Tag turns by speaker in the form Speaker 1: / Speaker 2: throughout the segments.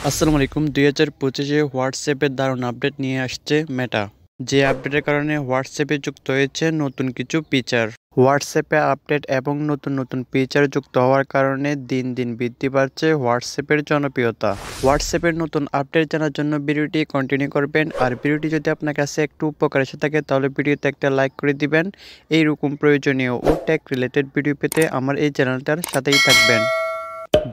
Speaker 1: আসসালামু আলাইকুম 2025-এ হোয়াটসঅ্যাপের দারুণ আপডেট নিয়ে আসছে মেটা। যে আপডেটের কারণে হোয়াটসঅ্যাপে যুক্ত হয়েছে নতুন কিছু ফিচার। হোয়াটসঅ্যাপে আপডেট এবং নতুন নতুন ফিচার যুক্ত হওয়ার কারণে দিন দিন বৃদ্ধি পাচ্ছে হোয়াটসঅ্যাপের জনপ্রিয়তা। হোয়াটসঅ্যাপের নতুন আপডেট জানার জন্য ভিডিওটি কন্টিনিউ করবেন, আর ভিডিওটি যদি আপনার কাছে একটু উপকার এসে থাকে তাহলে ভিডিওতে একটা লাইক করে দিবেন। এইরকম প্রয়োজনীয় ও টেক রিলেটেড ভিডিও পেতে আমার এই চ্যানেলটার সাথেই থাকবেন।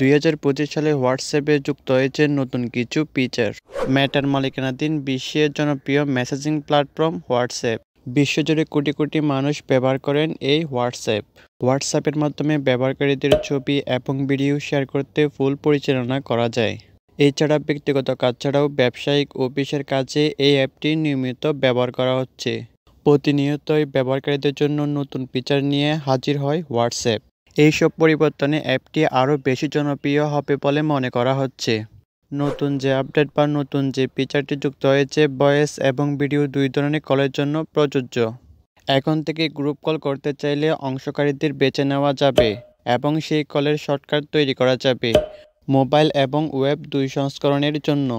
Speaker 1: 2025 সালে হোয়াটসঅ্যাপে যুক্ত হয়েছে নতুন কিছু ফিচার। মেটার মালিকানাধীন বিশ্বের জনপ্রিয় মেসেজিং প্ল্যাটফর্ম হোয়াটসঅ্যাপ। বিশ্বজুড়ে কোটি কোটি মানুষ ব্যবহার করেন এই হোয়াটসঅ্যাপ। হোয়াটসঅ্যাপের মাধ্যমে ব্যবহারকারীদের ছবি এবং ভিডিও শেয়ার করতে ফুল পরিচালনা করা যায়। এছাড়া ব্যক্তিগত কাজ ছাড়াও ব্যবসায়িক ও অফিসের কাজে এই অ্যাপটি নিয়মিত ব্যবহার করা হচ্ছে। প্রতিনিয়তই ব্যবহারকারীদের জন্য নতুন ফিচার নিয়ে হাজির হয় হোয়াটসঅ্যাপ। এইসব পরিবর্তনে অ্যাপটি আরও বেশি জনপ্রিয় হবে বলে মনে করা হচ্ছে। নতুন যে আপডেট বা নতুন যে ফিচারটি যুক্ত হয়েছে ভয়েস এবং ভিডিও দুই ধরনের কলের জন্য প্রযোজ্য। এখন থেকে গ্রুপ কল করতে চাইলে অংশকারীদের বেছে নেওয়া যাবে এবং সেই কলের শর্টকাট তৈরি করা যাবে মোবাইল এবং ওয়েব দুই সংস্করণের জন্য।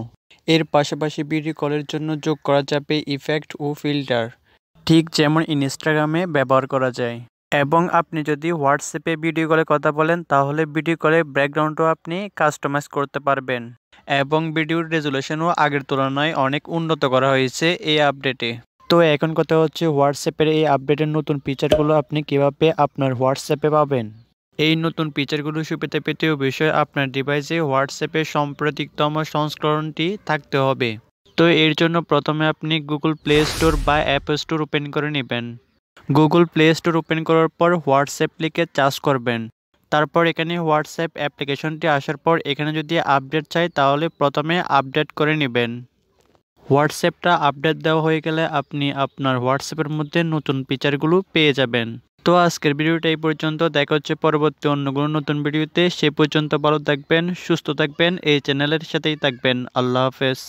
Speaker 1: এর পাশাপাশি ভিডিও কলের জন্য যোগ করা যাবে ইফেক্ট ও ফিল্টার, ঠিক যেমন ইনস্টাগ্রামে ব্যবহার করা যায়। এবং আপনি যদি হোয়াটসঅ্যাপে ভিডিও কলে কথা বলেন তাহলে ভিডিও কলে ব্যাকগ্রাউন্ডও আপনি কাস্টমাইজ করতে পারবেন। এবং ভিডিওর রেজুলেশনও আগের তুলনায় অনেক উন্নত করা হয়েছে এই আপডেটে। তো এখন কথা হচ্ছে হোয়াটসঅ্যাপের এই আপডেটের নতুন ফিচারগুলো আপনি কিভাবে আপনার হোয়াটসঅ্যাপে পাবেন। এই নতুন ফিচারগুলো সুবিধা পেতে অবশ্যই আপনার ডিভাইসে হোয়াটসঅ্যাপের সাম্প্রতিকতম সংস্করণটি থাকতে হবে। তো এর জন্য প্রথমে আপনি গুগল প্লে স্টোর বা অ্যাপ স্টোর ওপেন করে নেবেন। গুগল প্লে স্টোর ওপেন করার পর হোয়াটসঅ্যাপ লিখে সার্চ করবেন। তারপর এখানে হোয়াটসঅ্যাপ অ্যাপ্লিকেশনটি আসার পর এখানে যদি আপডেট চাই তাহলে প্রথমে আপডেট করে নেবেন। হোয়াটসঅ্যাপটা আপডেট দেওয়া হয়ে গেলে আপনি আপনার হোয়াটসঅ্যাপের মধ্যে নতুন ফিচারগুলো পেয়ে যাবেন। তো আজকের ভিডিওটা এই পর্যন্ত, দেখা হচ্ছে পরবর্তী অন্য কোনো নতুন ভিডিওতে। সে পর্যন্ত ভালো থাকবেন, সুস্থ থাকবেন, এই চ্যানেলের সাথেই থাকবেন। আল্লাহ হাফেজ।